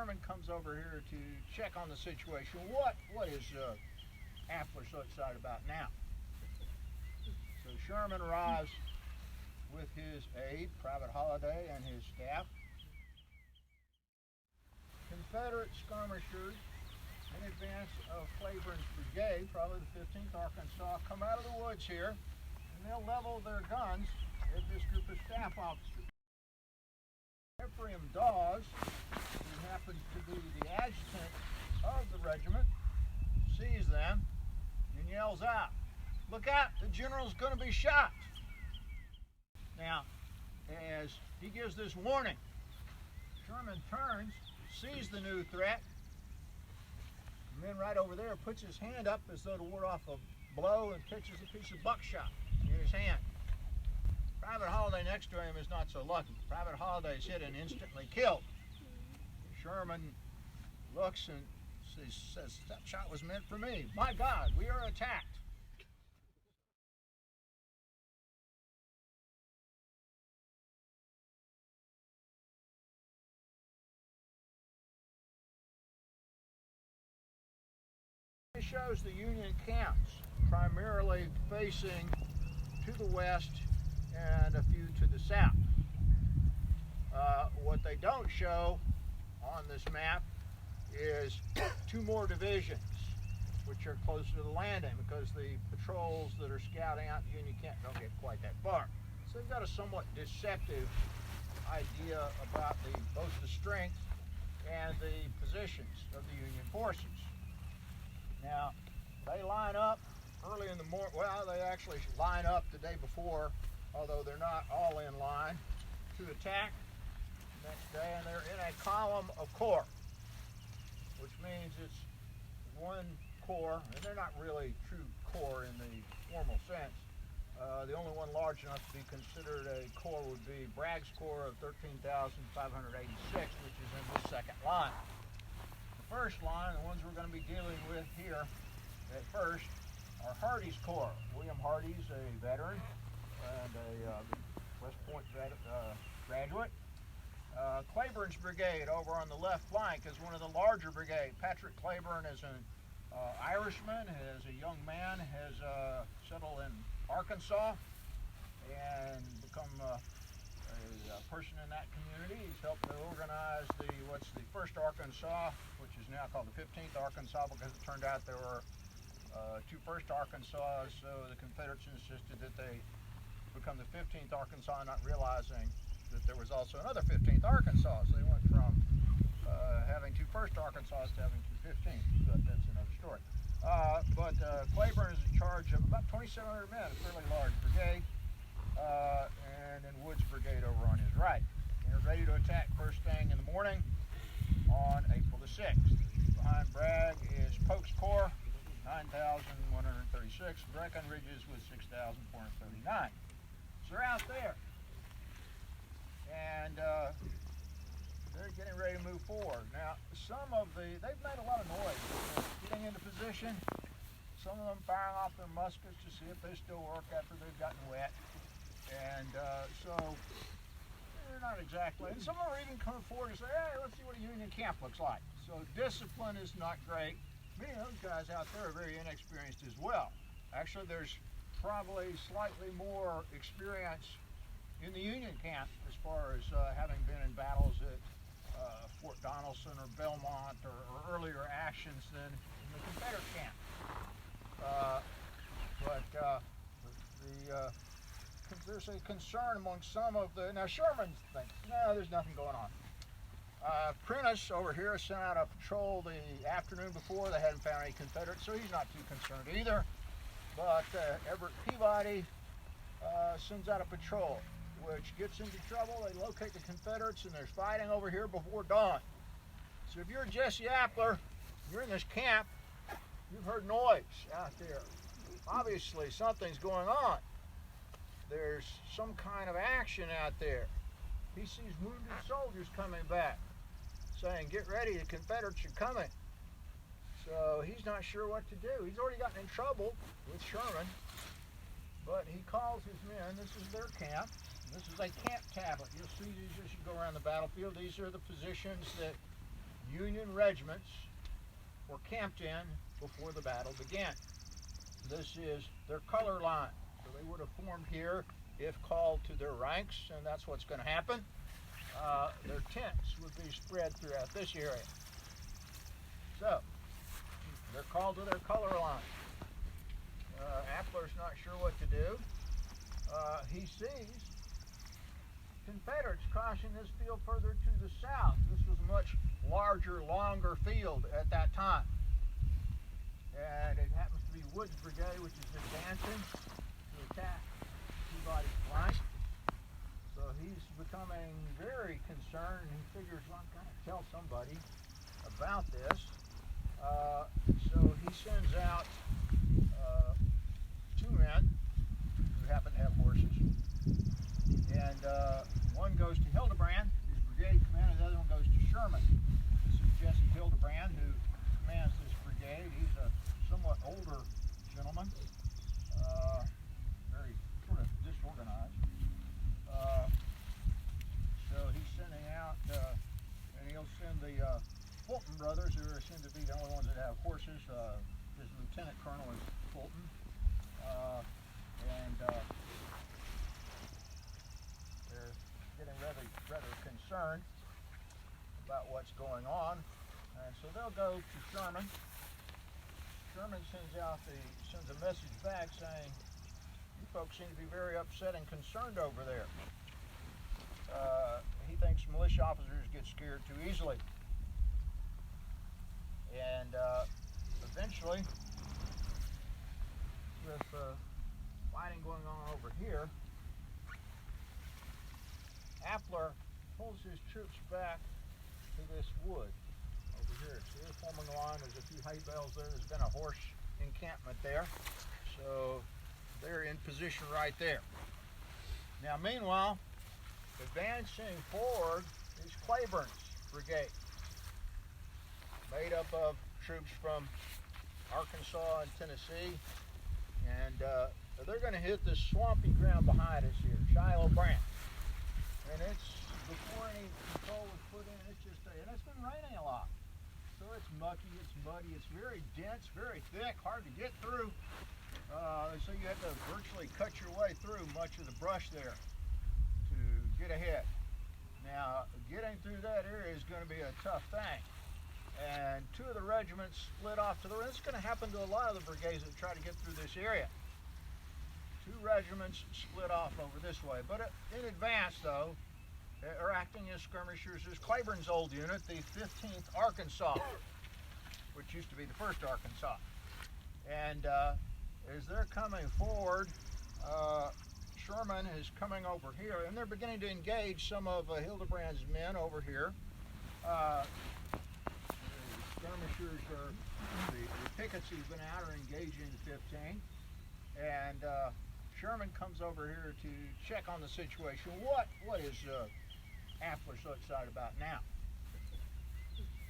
Sherman comes over here to check on the situation. What is Appler so excited about now? So Sherman arrives with his aide, Private Holliday, and his staff. Confederate skirmishers in advance of Hildebrand's brigade, probably the 15th Arkansas, come out of the woods here, and they'll level their guns at this group of staff officers. Ephraim Dawes, who happens to be the adjutant of the regiment, sees them and yells out, "Look out, the general's going to be shot." Now, as he gives this warning, Sherman turns, sees the new threat, and then right over there puts his hand up as though to ward off a blow and pitches a piece of buckshot in his hand. Private Holliday next to him is not so lucky. Private Holliday is hit and instantly killed. Sherman looks and says, "That shot was meant for me. My God, we are attacked." It shows the Union camps primarily facing to the west and a few to the south. What they don't show on this map is two more divisions which are closer to the landing, because the patrols that are scouting out the Union camp don't get quite that far. So they've got a somewhat deceptive idea about both the strength and the positions of the Union forces. Now, they line up early in the morning. Well, they actually line up the day before, although they're not all in line, to attack the next day, and they're in a column of corps, which means it's one corps, and they're not really true corps in the formal sense. The only one large enough to be considered a corps would be Bragg's Corps of 13,586, which is in the second line. The first line, the ones we're going to be dealing with here at first, are Hardy's Corps. William Hardy's a veteran and a West Point graduate. Claiborne's brigade over on the left flank is one of the larger brigades. Patrick Claiborne is an Irishman, is a young man, has settled in Arkansas and become a person in that community. He's helped to organize what's the 1st Arkansas, which is now called the 15th Arkansas, because it turned out there were two 1st Arkansas, so the Confederates insisted that they become the 15th Arkansas, not realizing that there was also another 15th Arkansas. So they went from having two 1st Arkansas to having two 15th, but that's another story. But Claiborne is in charge of about 2,700 men, a fairly large brigade, and then Wood's brigade over on his right. They're ready to attack first thing in the morning on April the 6th. Behind Bragg is Polk's Corps, 9,136, Breckinridge's with 6,439. So they're out there, and they're getting ready to move forward. Now, they've made a lot of noise getting into position. Some of them firing off their muskets to see if they still work after they've gotten wet. And so they're not exactly, and some of them are even coming forward and say, "Hey, let's see what a Union camp looks like." So discipline is not great. Many of those guys out there are very inexperienced as well. Actually, there's probably slightly more experience in the Union camp as far as having been in battles at Fort Donelson or Belmont or earlier actions than in the Confederate camp. There's a concern among some of now Sherman thinks, no, there's nothing going on. Prentice over here sent out a patrol the afternoon before. They hadn't found any Confederates, so he's not too concerned either. But Everett Peabody sends out a patrol, which gets into trouble. They locate the Confederates, and there's fighting over here before dawn. So if you're Jesse Appler, you're in this camp, you've heard noise out there. Obviously, something's going on. There's some kind of action out there. He sees wounded soldiers coming back, saying, "Get ready, the Confederates are coming." So he's not sure what to do. He's already gotten in trouble with Sherman, but he calls his men. This is their camp. This is a camp tablet. You'll see these as you go around the battlefield. These are the positions that Union regiments were camped in before the battle began. This is their color line. So they would have formed here if called to their ranks, and that's what's going to happen. Their tents would be spread throughout this area. So they're called to their color line. Appler's not sure what to do. He sees Confederates crossing this field further to the south. This was a much larger, longer field at that time. And it happens to be Wood's Brigade, which is advancing to attack Peabody's flank. So he's becoming very concerned, and he figures, well, I've got to tell somebody about this. So he sends out two men who happen to have horses. And one goes to Hildebrand, his brigade commander, the other one goes to Sherman. This is Jesse Hildebrand, who commands this brigade. He's a somewhat older gentleman, very sort of disorganized. So he's sending out, and he'll send the Fulton brothers, who are assumed to be the only ones that have horses. His lieutenant colonel is Fulton, and they're getting rather concerned about what's going on, and so they'll go to Sherman. Sherman sends a message back saying, "You folks seem to be very upset and concerned over there." He thinks militia officers get scared too easily. And eventually, with fighting going on over here, Appler pulls his troops back to this wood over here. So they're forming a line. There's a few hay bales there. There's been a horse encampment there. So they're in position right there. Now, meanwhile, advancing forward is Claiborne's brigade, made up of troops from Arkansas and Tennessee, and they're going to hit this swampy ground behind us here, Shiloh Branch. And it's, before any control was put in, it's just, and it's been raining a lot. So it's mucky, it's muddy, it's very dense, very thick, hard to get through. So you have to virtually cut your way through much of the brush there to get ahead. Now, getting through that area is going to be a tough thing. And two of the regiments split off to the right. This is going to happen to a lot of the brigades that try to get through this area. Two regiments split off over this way. But in advance, though, are acting as skirmishers is Claiborne's old unit, the 15th Arkansas, which used to be the 1st Arkansas. And as they're coming forward, Sherman is coming over here, and they're beginning to engage some of Hildebrand's men over here. The skirmishers, the pickets who've been out are engaging the 15th, and Sherman comes over here to check on the situation. What is Appler so excited about now?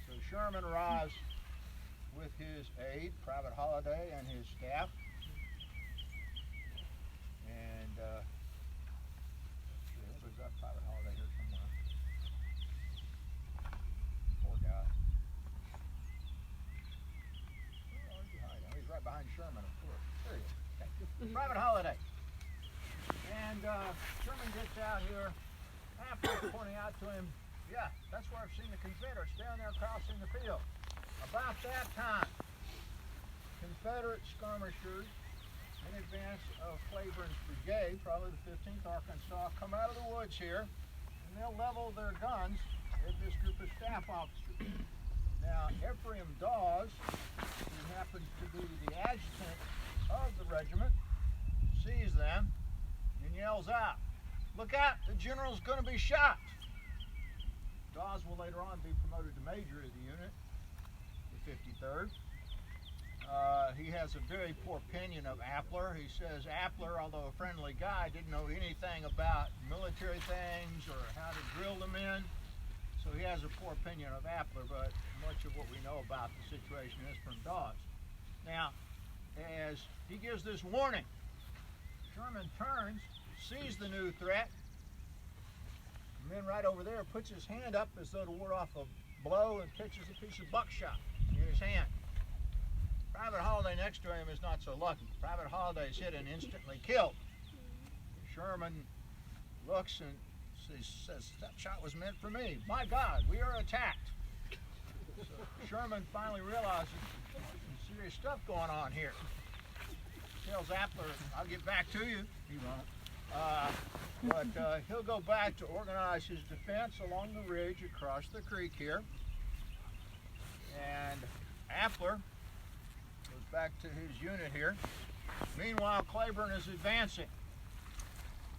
So Sherman arrives with his aide, Private Holliday, and his staff. And there's that Private Holliday here somewhere. Poor guy. Oh, where's he hiding? Oh, he's right behind Sherman, of course. There he is. Okay. Private Holliday. And Sherman gets out here. Appler pointing out to him, yeah, that's where I've seen the Confederates down there crossing the field. About that time, Confederate skirmishers in advance of Claiborne's brigade, probably the 15th Arkansas, come out of the woods here, and they'll level their guns at this group of staff officers. Now, Ephraim Dawes, who happens to be the adjutant of the regiment, sees them and yells out, "Look out, the general's going to be shot." Dawes will later on be promoted to major of the unit, the 53rd. He has a very poor opinion of Appler. He says Appler, although a friendly guy, didn't know anything about military things or how to drill the men. So he has a poor opinion of Appler, but much of what we know about the situation is from Dawes. Now, as he gives this warning, Sherman turns, sees the new threat, and then right over there puts his hand up as though to ward off a blow and pitches a piece of buckshot in his hand. Private Holliday next to him is not so lucky. Private Holliday is hit and instantly killed. Sherman looks and says, that shot was meant for me. My God, we are attacked. So Sherman finally realizes some serious stuff going on here. Tells Appler, I'll get back to you. He won't. But he'll go back to organize his defense along the ridge across the creek here. And Appler goes back to his unit here. Meanwhile, Claiborne is advancing.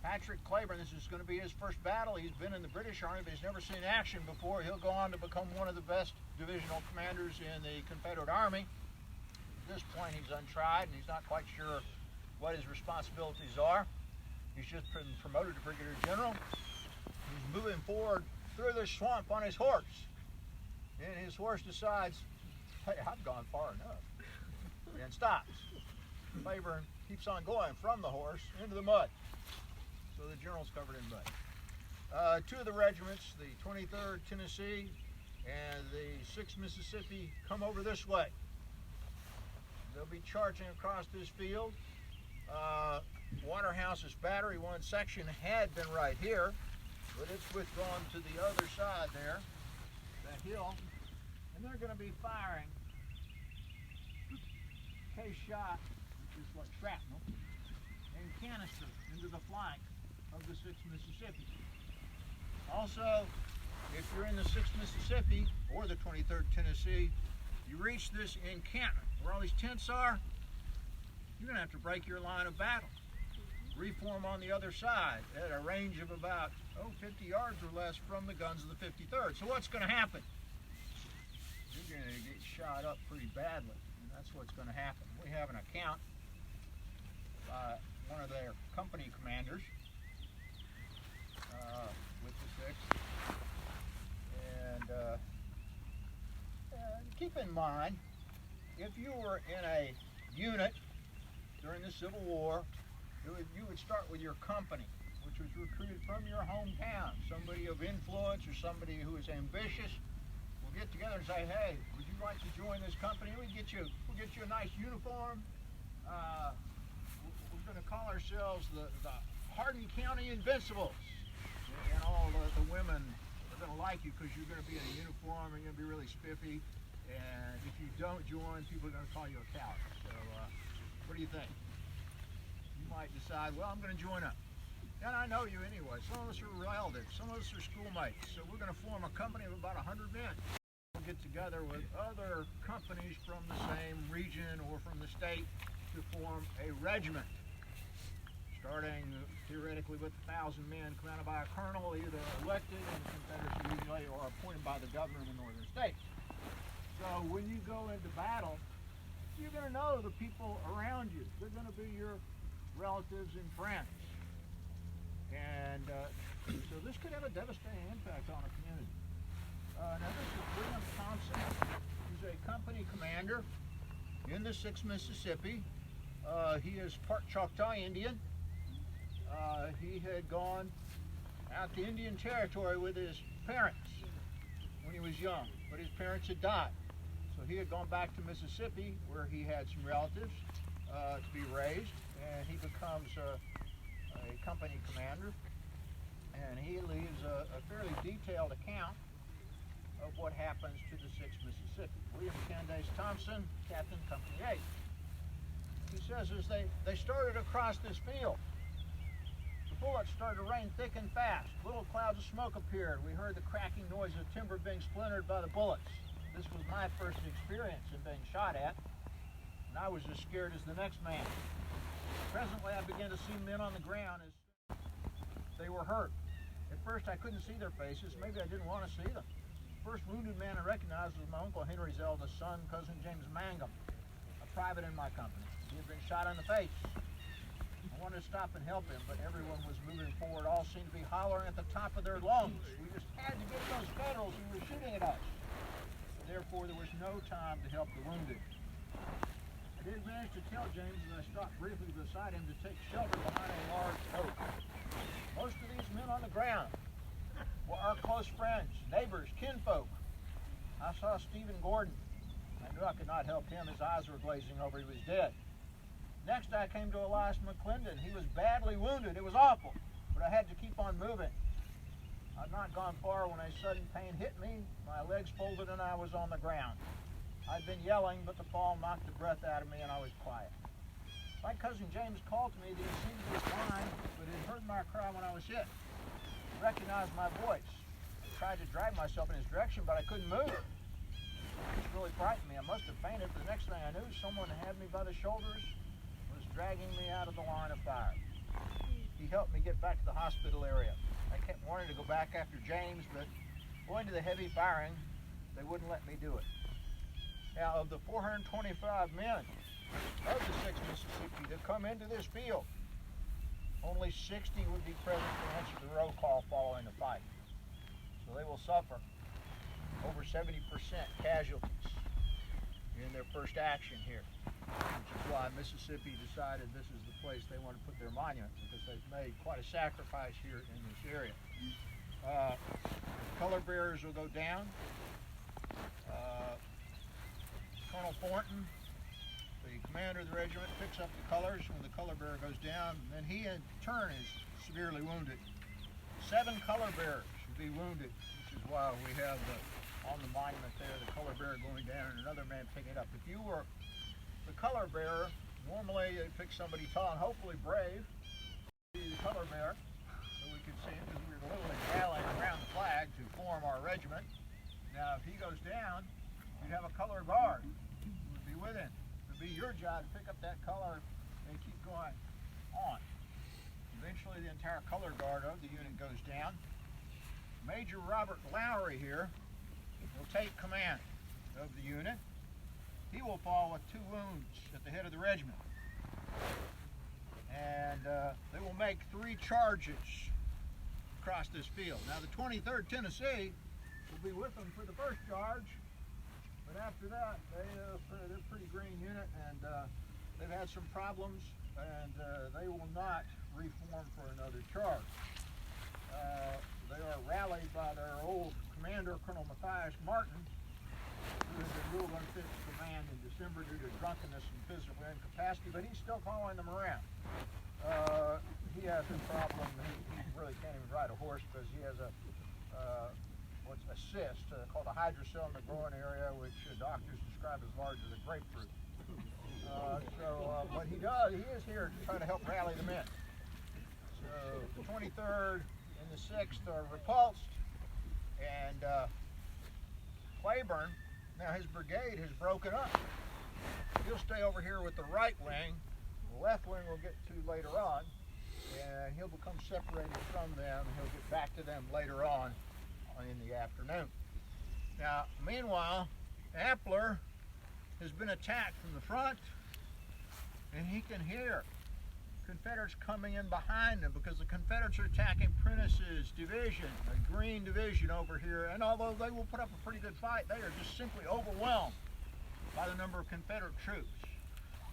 Patrick Claiborne, this is going to be his first battle. He's been in the British Army, but he's never seen action before. He'll go on to become one of the best divisional commanders in the Confederate Army. At this point, he's untried, and he's not quite sure what his responsibilities are. He's just been promoted to Brigadier General. He's moving forward through the swamp on his horse. And his horse decides, hey, I've gone far enough, and stops. Claiborne keeps on going from the horse into the mud. So the general's covered in mud. Two of the regiments, the 23rd Tennessee and the 6th Mississippi, come over this way. They'll be charging across this field. Waterhouse's battery, one section, had been right here, but it's withdrawn to the other side there, that hill, and they're going to be firing case shot, which is like shrapnel, and canister into the flank of the 6th Mississippi. Also, if you're in the 6th Mississippi or the 23rd Tennessee, you reach this encampment where all these tents are, you're going to have to break your line of battle. Reform on the other side at a range of about 50 yards or less from the guns of the 53rd. So what's going to happen? You're going to get shot up pretty badly, and that's what's going to happen. We have an account by one of their company commanders with the 6th. And keep in mind, if you were in a unit during the Civil War, you would start with your company, which was recruited from your hometown. Somebody of influence or somebody who is ambitious will get together and say, hey, would you like to join this company? We'll get you a nice uniform. We're going to call ourselves the Hardin County Invincibles. And all the women are going to like you because you're going to be in a uniform and you're going to be really spiffy. And if you don't join, people are going to call you a coward. So what do you think? You might decide, well, I'm going to join up. And I know you anyway. Some of us are relatives. Some of us are schoolmates. So we're going to form a company of about 100 men. We'll get together with other companies from the same region or from the state to form a regiment. Starting theoretically with 1,000 men commanded by a colonel, either elected in the Confederacy usually or appointed by the governor in the northern states. So when you go into battle, you're going to know the people around you. They're going to be your relatives and friends. And so this could have a devastating impact on a community. Now this is William Thompson. He's a company commander in the 6th Mississippi. He is part Choctaw Indian. He had gone out to Indian Territory with his parents when he was young, but his parents had died. So he had gone back to Mississippi where he had some relatives to be raised, and he becomes a company commander, and he leaves a fairly detailed account of what happens to the 6th Mississippi. William Candace Thompson, Captain Company 8. He says as they started across this field, the bullets started to rain thick and fast. Little clouds of smoke appeared. We heard the cracking noise of timber being splintered by the bullets. This was my first experience in being shot at, and I was as scared as the next man. Presently, I began to see men on the ground as they were hurt. At first, I couldn't see their faces. Maybe I didn't want to see them. The first wounded man I recognized was my Uncle Henry's eldest son, Cousin James Mangum, a private in my company. He had been shot in the face. I wanted to stop and help him, but everyone was moving forward. All seemed to be hollering at the top of their lungs. We just had to get those Federals who were shooting at us. Therefore, there was no time to help the wounded. I did manage to tell James as I stopped briefly beside him to take shelter behind a large oak. Most of these men on the ground were our close friends, neighbors, kinfolk. I saw Stephen Gordon. I knew I could not help him. His eyes were glazing over. He was dead. Next I came to Wiley McClernand. He was badly wounded. It was awful, but I had to keep on moving. I'd not gone far when a sudden pain hit me. My legs folded and I was on the ground. I'd been yelling, but the fall knocked the breath out of me and I was quiet. My cousin James called to me that he seemed to be fine, but had heard my cry when I was hit. He recognized my voice. I tried to drive myself in his direction, but I couldn't move. This really frightened me. I must have fainted, but the next thing I knew, someone had me by the shoulders, was dragging me out of the line of fire. He helped me get back to the hospital area. I kept wanting to go back after James, but going to the heavy firing, they wouldn't let me do it. Now, of the 425 men of the 6th Mississippi that come into this field, only 60 would be present to answer the roll call following the fight. So they will suffer over 70% casualties in their first action here, which is why Mississippi decided this is the place they want to put their monument, because they've made quite a sacrifice here in this area. The color bearers will go down. Colonel Thornton, the commander of the regiment, picks up the colors when the color bearer goes down, and then he in turn is severely wounded. 7 color bearers will be wounded, which is why we have on the monument there the color bearer going down and another man picking it up. If you were the color bearer, normally you'd pick somebody tall and hopefully brave, be the color bearer, so we could see him, because we were literally rallying around the flag to form our regiment. Now if he goes down, you'd have a color guard who would be with him. It would be your job to pick up that color and keep going on. Eventually the entire color guard of the unit goes down. Major Robert Lowry here will take command of the unit. He will fall with 2 wounds at the head of the regiment. And they will make 3 charges across this field. Now the 23rd Tennessee will be with them for the first charge. But after that, they're a pretty green unit, and they've had some problems, and they will not reform for another charge. They are rallied by their old commander, Colonel Matthias Martin, who has been ruled unfit to command in December due to drunkenness and physical incapacity, but he's still following them around. He has a problem. He really can't even ride a horse because he has a what's a cyst called a hydrocele in the groin area, which doctors describe as large as a grapefruit. But he is here to try to help rally the men. So the 23rd and the 6th are repulsed, and Claiborne, now his brigade has broken up. He'll stay over here with the right wing. The left wing we'll get to later on, and he'll become separated from them, and he'll get back to them later on in the afternoon. Now, meanwhile, Appler has been attacked from the front, and he can hear Confederates coming in behind him, because the Confederates are attacking Prentice's division, the Green Division over here, and although they will put up a pretty good fight, they are just simply overwhelmed by the number of Confederate troops.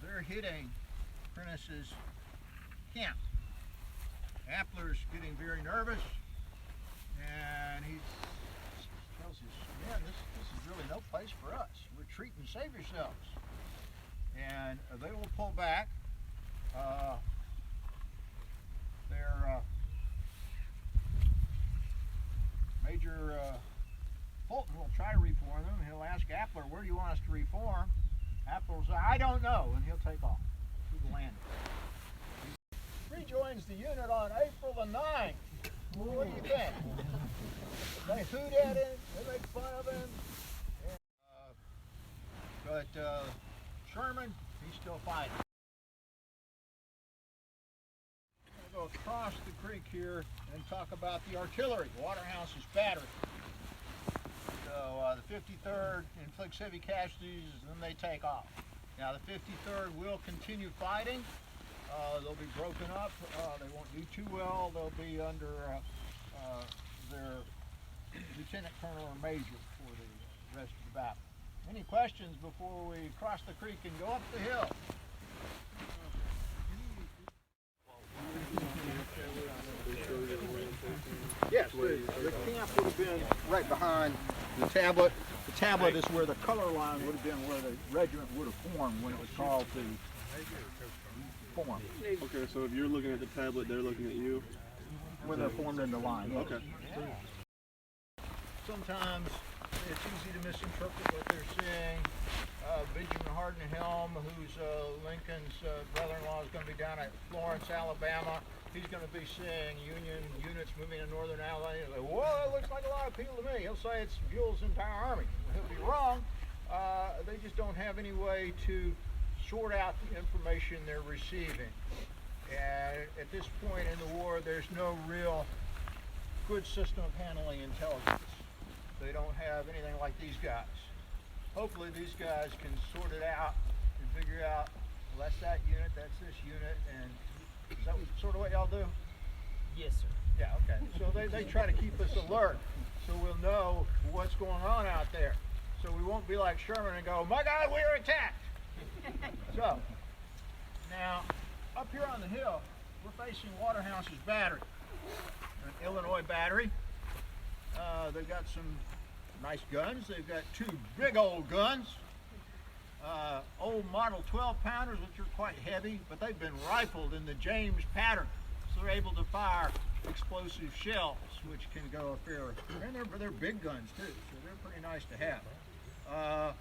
They're hitting Prentice's camp. Appler's getting very nervous, and he tells his men, this is really no place for us. Retreat and save yourselves. And they will pull back. Major Fulton will try to reform them. He'll ask Appler, where do you want us to reform? Appler will say, I don't know, and he'll take off to the landing. He rejoins the unit on April the 9th. Well, what do you think? They hoot at him, they make fun of him, but Sherman, he's still fighting. I'm going to go across the creek here and talk about the artillery. Waterhouse is battered. So the 53rd inflicts heavy casualties, and then they take off. Now the 53rd will continue fighting. They'll be broken up. They won't do too well. They'll be under their lieutenant colonel or major for the rest of the battle. Any questions before we cross the creek and go up the hill? Yes, the camp would have been right behind the tablet. The tablet is where the color line would have been where the regiment would have formed when it was called to form. Okay, so if you're looking at the tablet, they're looking at you? When they're formed in the line. Yes. Okay. Sometimes it's easy to misinterpret what they're saying. Benjamin Hardin-Helm, who's Lincoln's brother-in-law, is going to be down at Florence, Alabama. He's going to be seeing Union units moving in northern Alabama. He'll say, whoa, that looks like a lot of people to me. He'll say it's Buell's entire army. He'll be wrong. They just don't have any way to sort out the information they're receiving. And at this point in the war, there's no real good system of handling intelligence. They don't have anything like these guys. Hopefully these guys can sort it out and figure out, well, that's that unit, that's this unit, and is that sort of what y'all do? Yes, sir. Yeah, okay. So they try to keep us alert so we'll know what's going on out there. So we won't be like Sherman and go, my God, we are attacked. So, now, up here on the hill, we're facing Waterhouse's battery, an Illinois battery. They've got some nice guns. They've got two big old guns, old model 12-pounders, which are quite heavy, but they've been rifled in the James pattern, so they're able to fire explosive shells, which can go a fair, and they're big guns too, so they're pretty nice to have.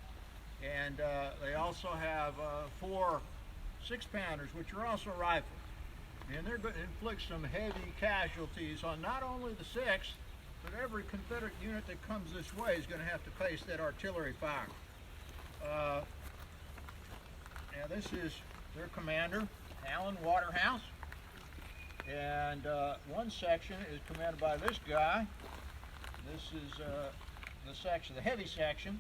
And they also have 4 6-pounders, which are also rifled, and they're going to inflict some heavy casualties on not only the 6th, but every Confederate unit that comes this way is going to have to face that artillery fire. Now this is their commander, Allen Waterhouse, and one section is commanded by this guy. This is the section, the heavy section.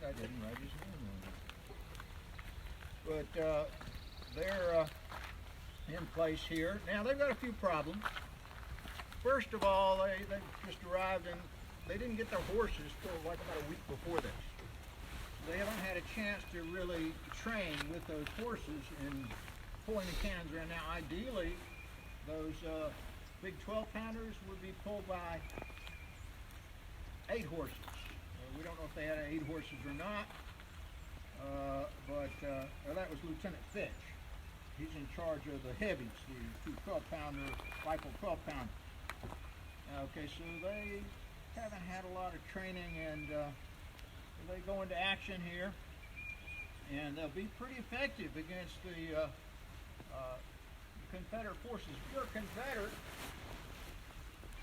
I didn't write his name on there. But they're in place here. Now they've got a few problems. First of all, they just arrived and they didn't get their horses till like about a week before this. They haven't had a chance to really train with those horses in pulling the cannons around. Now ideally, those big 12-pounders would be pulled by 8 horses. We don't know if they had 8 horses or not, but that was Lieutenant Fitch. He's in charge of the heavies, the 2 12-pounder, rifle 12-pounder. Okay, so they haven't had a lot of training, and they go into action here, and they'll be pretty effective against the Confederate forces. If you're a Confederate,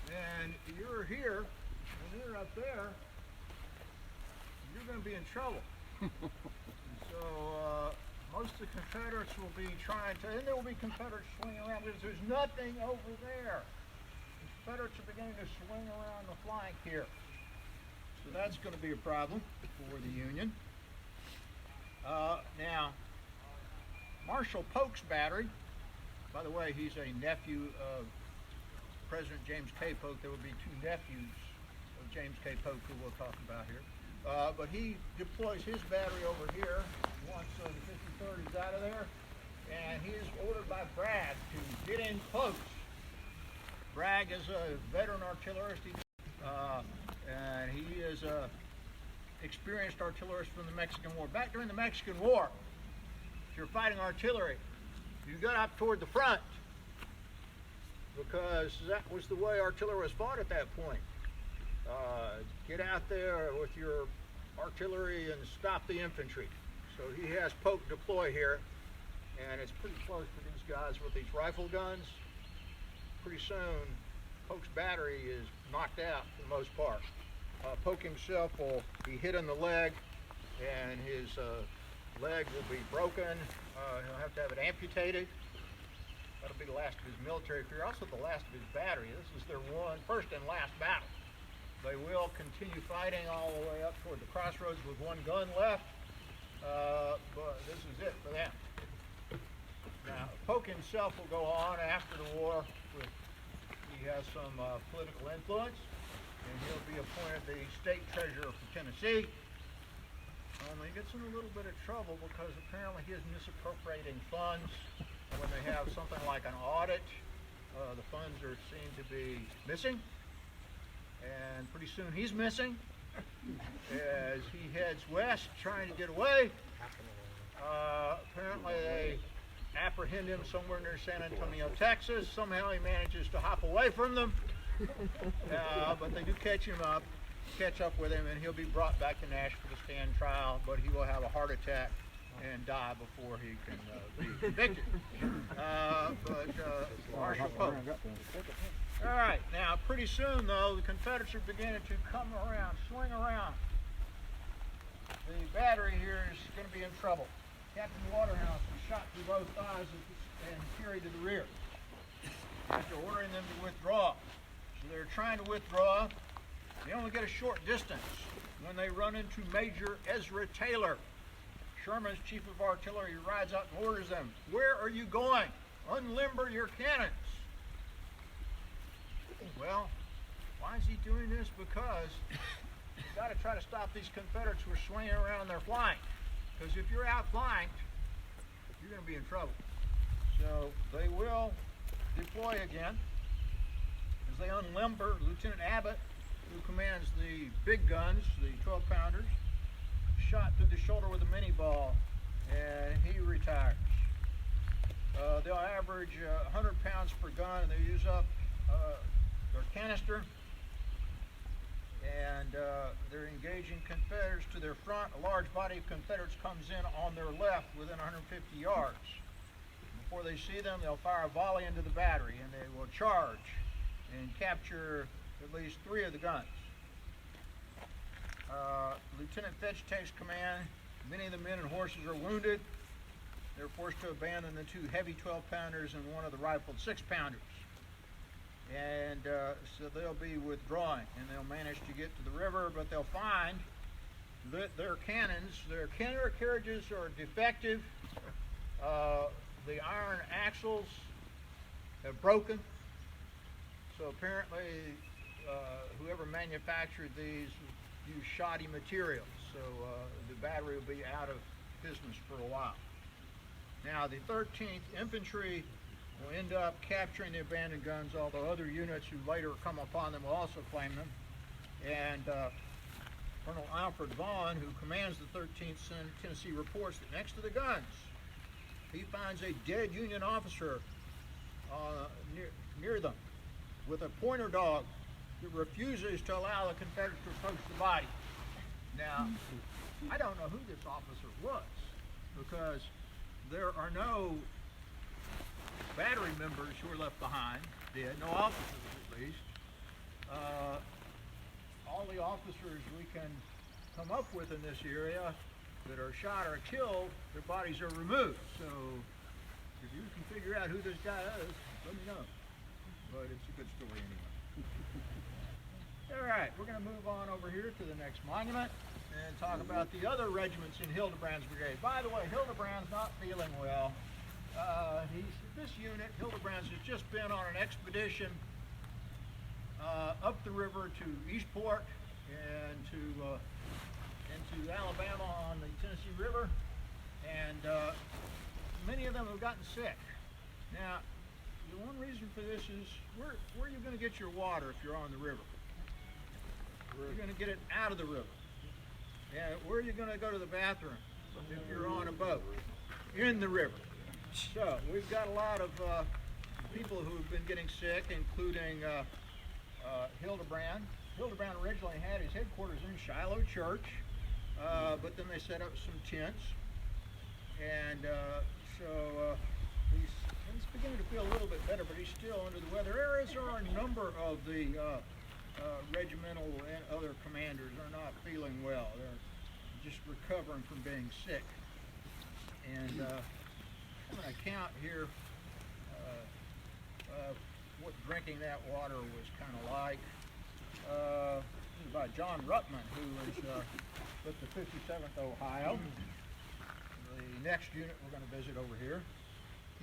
and you're here, and you're up there, you're going to be in trouble. So most of the Confederates will be trying to, and there will be Confederates swinging around because there's nothing over there. The Confederates are beginning to swing around the flank here. So that's going to be a problem for the Union. Now, Marshal Polk's battery, by the way, he's a nephew of President James K. Polk. There will be 2 nephews of James K. Polk who we'll talk about here. But he deploys his battery over here once the 53rd is out of there, and he is ordered by Bragg to get in close. Bragg is a veteran artillerist, and he is a experienced artillerist from the Mexican War. Back during the Mexican War, if you're fighting artillery, you got up toward the front because that was the way artillery was fought at that point. Get out there with your artillery and stop the infantry. So he has Polk deploy here, and it's pretty close to these guys with these rifle guns. Pretty soon, Polk's battery is knocked out for the most part. Polk himself will be hit in the leg, and his leg will be broken. He'll have to have it amputated. That'll be the last of his military career, also the last of his battery. This is their first and last battle. They will continue fighting all the way up toward the crossroads with 1 gun left, but this is it for them. Now, Polk himself will go on after the war. He has some political influence, and he'll be appointed the state treasurer for Tennessee. He gets in a little bit of trouble because apparently he is misappropriating funds when they have something like an audit The funds are seen to be missing, and pretty soon he's missing as he heads west trying to get away. Apparently they apprehend him somewhere near San Antonio, Texas. Somehow he manages to hop away from them, but they do catch up with him, and he'll be brought back to Nashville to stand trial, but he will have a heart attack and die before he can be convicted. Marshal Pope. All right, now pretty soon though, the Confederates are beginning to come around, swing around. The battery here is going to be in trouble. Captain Waterhouse was shot through both thighs and carried to the rear after ordering them to withdraw. So they're trying to withdraw. They only get a short distance when they run into Major Ezra Taylor. Sherman's chief of artillery rides out and orders them, "Where are you going? Unlimber your cannons." Well, why is he doing this? Because you've got to try to stop these Confederates who are swinging around their flank. Because if you're outflanked, you're going to be in trouble. So they will deploy again as they unlimber. Lieutenant Abbott, who commands the big guns, the 12-pounders, shot through the shoulder with a mini ball, and he retires. They'll average 100 pounds per gun, and they use up their canister, and they're engaging Confederates to their front. A large body of Confederates comes in on their left within 150 yards. Before they see them, they'll fire a volley into the battery, and they will charge and capture at least 3 of the guns. Lieutenant Fitch takes command. Many of the men and horses are wounded. They're forced to abandon the 2 heavy 12-pounders and 1 of the rifled 6-pounders. And so they'll be withdrawing, and they'll manage to get to the river, but they'll find that their cannons, their cannon carriages are defective. The iron axles have broken. So apparently whoever manufactured these used shoddy materials, so the battery will be out of business for a while. Now the 13th Infantry will end up capturing the abandoned guns, although other units who later come upon them will also claim them. And Colonel Alfred Vaughn, who commands the 13th Tennessee, reports that next to the guns, he finds a dead Union officer near them with a pointer dog that refuses to allow the Confederates to approach the body. Now, I don't know who this officer was, because there are no battery members who are left behind, dead, no officers at least. All the officers we can come up with in this area that are shot or killed, their bodies are removed. So if you can figure out who this guy is, let me know. But it's a good story anyway. All right, we're going to move on over here to the next monument and talk about the other regiments in Hildebrand's brigade. By the way, Hildebrand's not feeling well. This unit, Hildebrand's, has just been on an expedition up the river to Eastport and into Alabama on the Tennessee River, and many of them have gotten sick. Now, the one reason for this is where are you going to get your water if you're on the river? You're going to get it out of the river. Yeah, where are you going to go to the bathroom if you're on a boat? In the river. So we've got a lot of people who have been getting sick, including Hildebrand. Hildebrand originally had his headquarters in Shiloh Church, but then they set up some tents, and so he's beginning to feel a little bit better, but he's still under the weather. As are a number of the regimental and other commanders are not feeling well. They're just recovering from being sick. And I'm going to count here what drinking that water was kind of like. This is by John Ruttman, who is with the 57th Ohio, the next unit we're going to visit over here.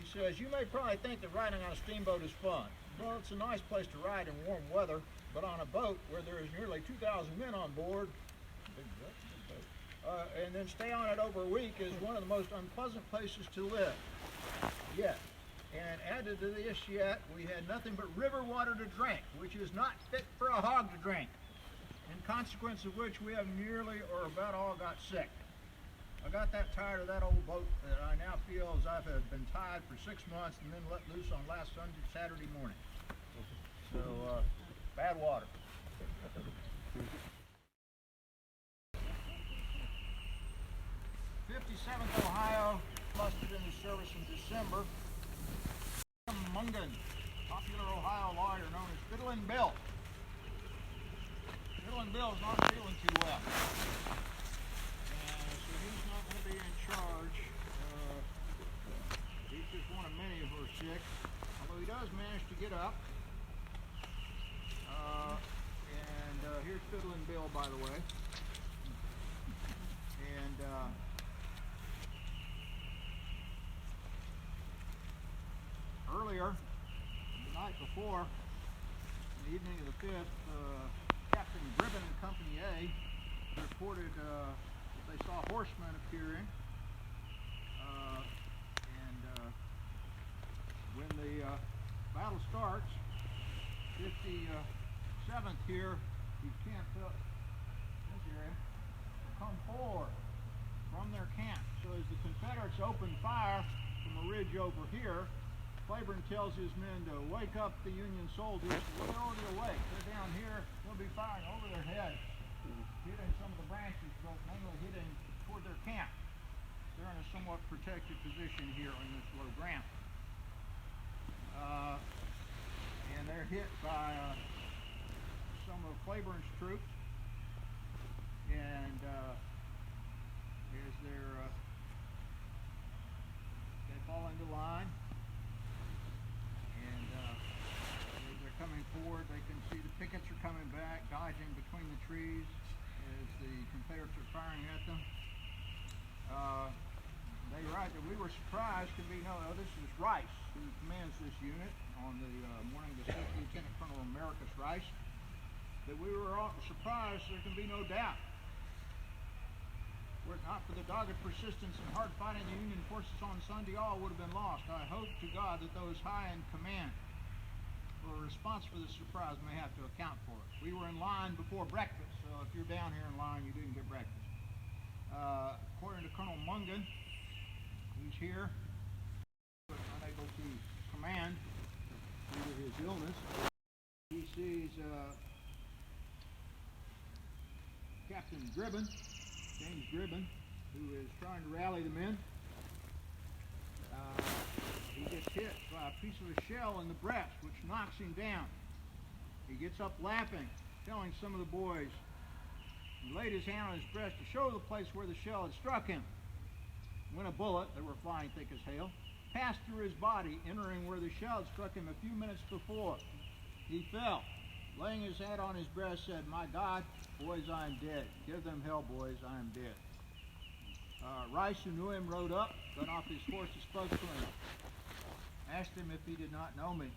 He says, "You may probably think that riding on a steamboat is fun. Well, it's a nice place to ride in warm weather, but on a boat where there is nearly 2,000 men on board, and then stay on it over a week is one of the most unpleasant places to live. Yet, And added to this yet, we had nothing but river water to drink, which is not fit for a hog to drink. In consequence of which we have nearly or about all got sick. I got that tired of that old boat that I now feel as I've been tied for 6 months and then let loose on last Saturday morning. So, bad water. 57th Ohio mustered into service in December. Mungan, popular Ohio lawyer known as Fiddlin' Bill. Fiddlin' Bill's not feeling too well. And so he's not going to be in charge. He's just one of many who are sick. Although he does manage to get up. Here's Fiddlin' Bill, by the way. And earlier, the night before, the evening of the 5th, Captain Gribben in Company A reported that they saw horsemen appearing. When the battle starts, 57th here, you can't this area, come forward from their camp. So as the Confederates open fire from a ridge over here, Claiborne tells his men to wake up the Union soldiers. We're already awake. They're down here. They'll be firing over their heads, hitting some of the branches, but mainly hitting toward their camp. They're in a somewhat protected position here on this low ground. And they're hit by some of Claiborne's troops. And as they fall into line. As they're coming forward, they can see the pickets are coming back, dodging between the trees as the Confederates are firing at them. They write that we were surprised to be this is Rice, who commands this unit on the morning of the 6th, Lieutenant Colonel Americus Rice, that we were all surprised. There can be no doubt. Were it not for the dogged persistence and hard fighting of the Union forces on Sunday, all would have been lost. I hope to God that those high in command for a response for this surprise may have to account for it. We were in line before breakfast, so if you're down here in line, you didn't get breakfast. According to Colonel Mungan, who's here, but unable to command due to his illness, he sees Captain Gribben, James Gribben, who is trying to rally the men. He gets hit by a piece of a shell in the breast, which knocks him down. He gets up laughing, telling some of the boys. He laid his hand on his breast to show the place where the shell had struck him. When a bullet, they were flying thick as hail, passed through his body, entering where the shell had struck him a few minutes before. He fell. Laying his head on his breast, said, "My God, boys, I am dead. Give them hell, boys, I am dead." Rice, who knew him, rode up, got off his horse and spoke to him. Asked him if he did not know me,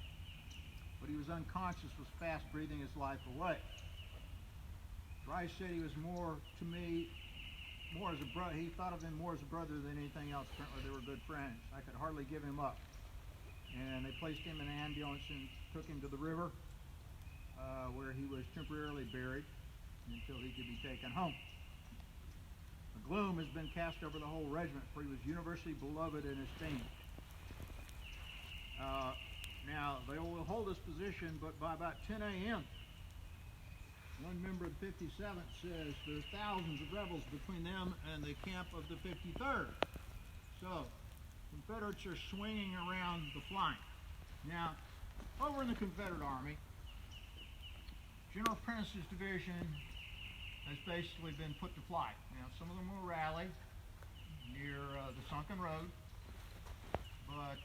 but he was unconscious, was fast breathing his life away. Rice said he was more to me, more as a brother. He thought of him more as a brother than anything else. Apparently they were good friends. I could hardly give him up. And they placed him in an ambulance and took him to the river, where he was temporarily buried until he could be taken home. A gloom has been cast over the whole regiment, for he was universally beloved and esteemed. Now, they will hold this position, but by about 10 a.m., one member of the 57th says there's thousands of rebels between them and the camp of the 53rd. So, Confederates are swinging around the flank. Now, over in the Confederate Army, General Prentice's division has basically been put to flight. Now, some of them will rally near the Sunken Road, but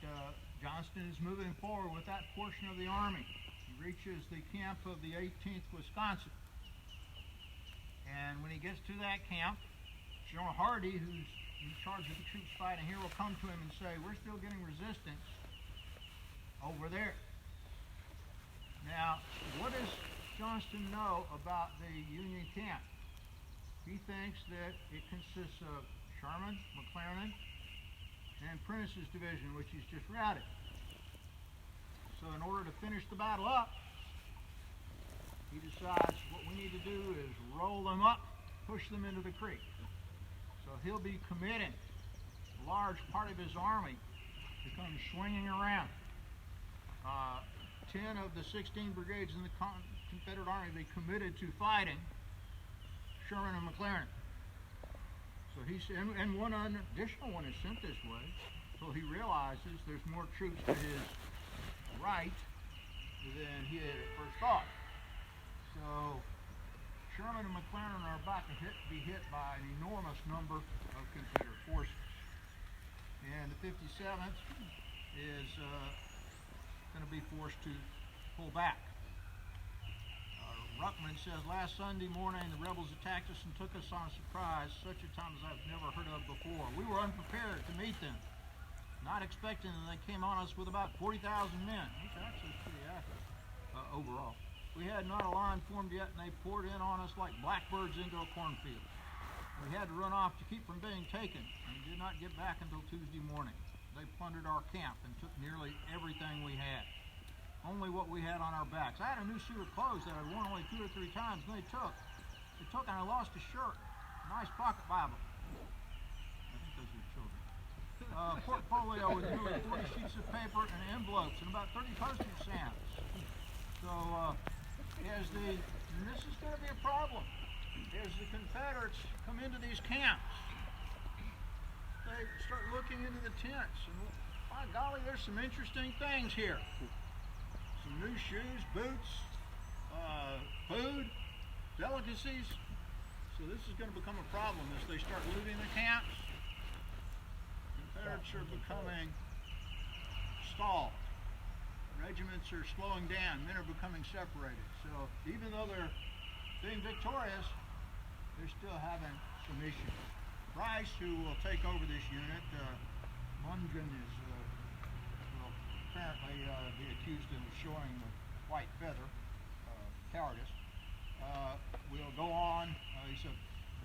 Johnston is moving forward with that portion of the army. He reaches the camp of the 18th Wisconsin. And when he gets to that camp, General Hardee, who's in charge of the troops fighting here, will come to him and say, "We're still getting resistance over there." Now, what does Johnston know about the Union camp? He thinks that it consists of Sherman, McClernand, and Prentice's division, which he's just routed. So in order to finish the battle up, he decides what we need to do is roll them up, push them into the creek. So he'll be committing a large part of his army to come swinging around. 10 of the 16 brigades in the Confederate Army, they committed to fighting Sherman and McClernand. So he's, and one additional one is sent this way, so he realizes there's more troops to his right than he had at first thought. So Sherman and McClernand are about to be hit by an enormous number of Confederate forces. And the 57th is going to be forced to pull back. Ruckman says, last Sunday morning the rebels attacked us and took us on surprise, such a time as I've never heard of before. We were unprepared to meet them, not expecting that they came on us with about 40,000 men, which is actually pretty accurate overall. We had not a line formed yet, and they poured in on us like blackbirds into a cornfield. We had to run off to keep from being taken, and did not get back until Tuesday morning. They plundered our camp and took nearly everything we had. Only what we had on our backs. I had a new suit of clothes that I'd worn only 2 or 3 times, and they took and I lost a shirt, a nice pocket Bible. I think those are children. Portfolio with nearly 40 sheets of paper and envelopes and about 30 postage stamps. So, and this is going to be a problem. As the Confederates come into these camps, they start looking into the tents, and by golly, there's some interesting things here. Some new shoes, boots, food, delicacies. So this is going to become a problem as they start looting the camps. Confederates are becoming stalled. Regiments are slowing down. Men are becoming separated. So even though they're being victorious, they're still having some issues. Rice, who will take over this unit, Mungen is apparently be accused of showing the white feather, cowardice. We'll go on. He's a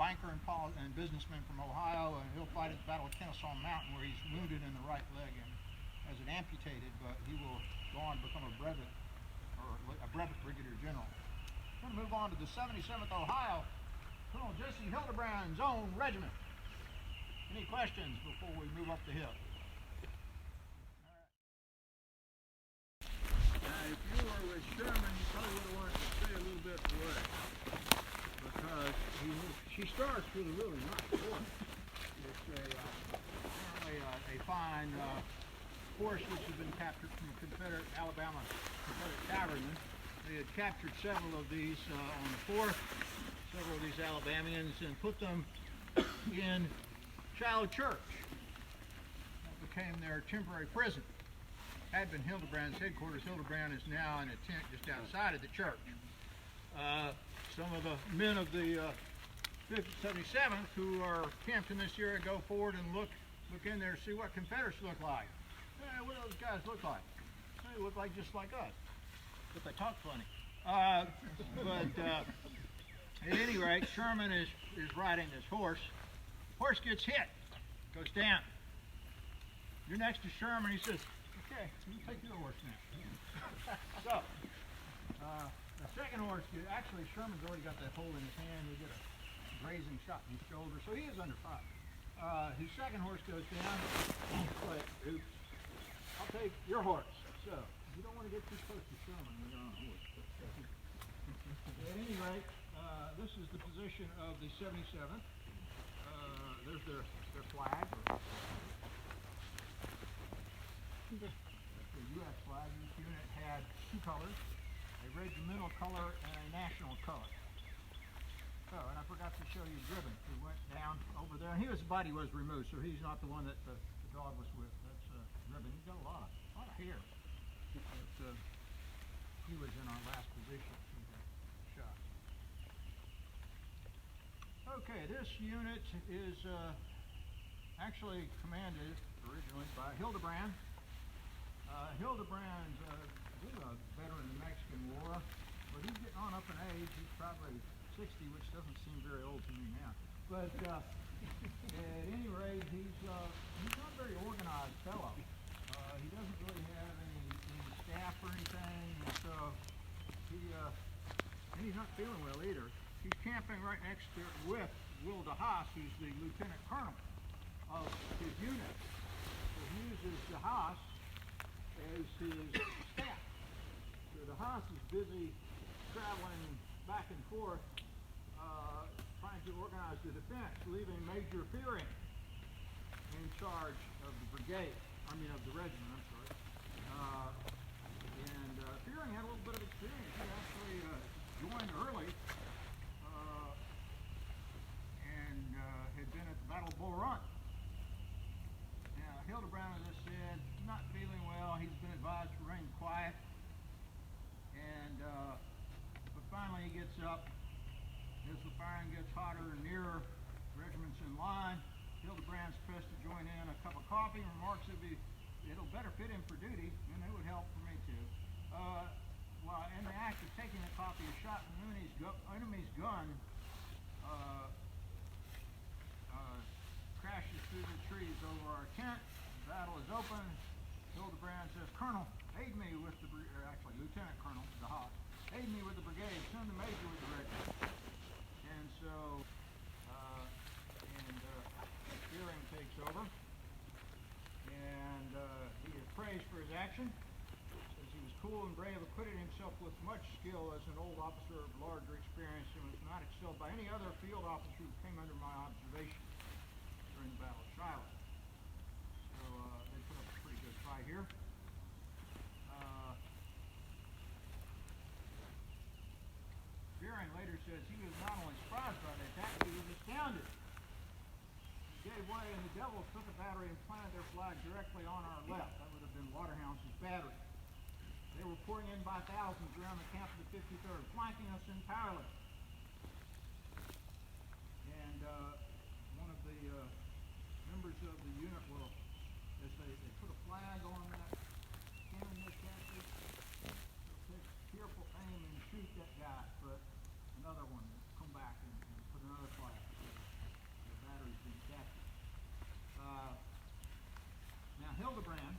banker and businessman from Ohio, and he'll fight at the Battle of Kennesaw Mountain, where he's wounded in the right leg and has it amputated, but he will go on to become a brevet brigadier general. We're going to move on to the 77th Ohio, Colonel Jesse Hildebrand's own regiment. Any questions before we move up the hill? If you were with Sherman, you probably would have wanted to stay a little bit away, because she starts with a really nice horse. It's apparently a fine horse which had been captured from a Confederate cavalrymen. They had captured several of these on the 4th, several of these Alabamians, and put them in Shiloh Church. That became their temporary prison. Had been Hildebrand's headquarters. Hildebrand is now in a tent just outside of the church. Some of the men of the 77th who are camped in this area go forward and look in there to see what Confederates look like. What do those guys look like? They look like just like us, but they talk funny. At any rate, Sherman is riding this horse. Horse gets hit, goes down. You're next to Sherman. He says, okay, you take your horse now. So, the second horse, actually Sherman's already got that hole in his hand. He get a grazing shot in his shoulder, so he is under fire. His second horse goes down, but oops, I'll take your horse. So, you don't want to get too close to Sherman when you're on a horse. At any rate, this is the position of the 77th. There's their flag. The U.S. flag. This unit had 2 colors, a regimental color and a national color. Oh, and I forgot to show you Driven, who went down over there, and his body was removed, so he's not the one that the dog was with. That's Driven. He's got a lot of hair. But, he was in our last position. He got shot. Okay, this unit is actually commanded originally by Hildebrand. Hildebrand is a veteran of the Mexican War, but he's getting on up in age. He's probably 60, which doesn't seem very old to me now. But at any rate, he's not a very organized fellow. He doesn't really have any staff or anything, and so and he's not feeling well either. He's camping right next to with Will DeHaas, who's the lieutenant colonel of his unit. So he uses DeHaas as his staff. So DeHaas is busy traveling back and forth, trying to organize the defense, leaving Major Fearing in charge of the brigade, of the regiment, I'm sorry. Fearing had a little bit of experience. He actually joined early and had been at the Battle of Bull Run. Now, Hildebrand, as I said, not feeling well. He's been advised to remain quiet. But finally he gets up. As the firing gets hotter and nearer, the regiment's in line. Hildebrand's pressed to join in a cup of coffee, remarks it'll better fit him for duty, and it would help for me too. While in the act of taking the coffee, a shot from enemy's gun crashes through the trees over our tent. The battle is open. Hildebrand says, "Colonel, aid me with the Lieutenant Colonel DeHaas, aid me with the brigade, send the major with the regiment." And so, Fearing takes over, and he is praised for his action. Says he was cool and brave, acquitted himself with much skill as an old officer of larger experience, and was not excelled by any other field officer who came under my observation during the Battle of Shiloh. So they put up a pretty good fight here. Fearing later says he was not only surprised by the attack, he was astounded. He gave way, and the devils took a battery and planted their flag directly on our left. That would have been Waterhouse's battery. They were pouring in by thousands around the camp of the 53rd, flanking us entirely. And one of the members of the unit will, as they put a flag on that cannon they captured, take careful aim and shoot that guy, but another one will come back and put another flag. So the battery's been captured. Now Hildebrand,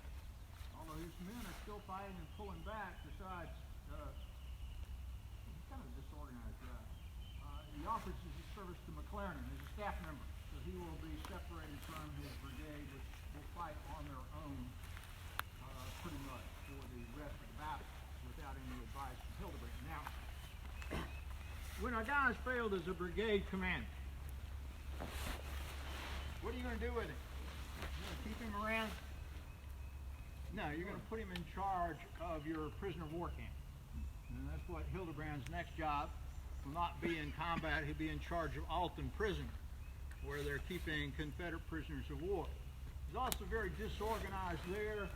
although his men are still fighting and pulling back, decides he's kind of a disorganized guy. He offers his service to McClernand as a staff member, so he will be separated from his brigade, which will fight on their own pretty much for the rest of the battle without any advice from Hildebrand. Now, when a guy's failed as a brigade commander, what are you going to do with him? You're going to keep him around? No, you're going to put him in charge of your prisoner of war camp. And that's what Hildebrand's next job will not be in combat. He'll be in charge of Alton Prison, where they're keeping Confederate prisoners of war. He's also very disorganized there.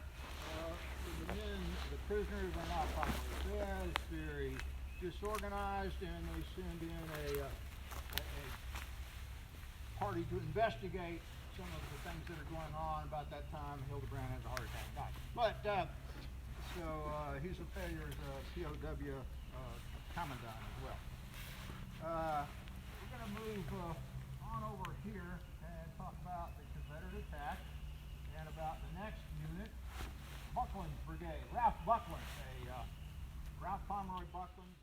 The prisoners are not properly fed. It's very disorganized, and they send in a party to investigate some of the things that are going on. About that time, Hildebrand has a heart attack and dies. But he's a failure as a POW commandant as well. We're going to move on over here and talk about the Confederate attack and about the next unit, Buckland's brigade. Ralph Pomeroy Buckland.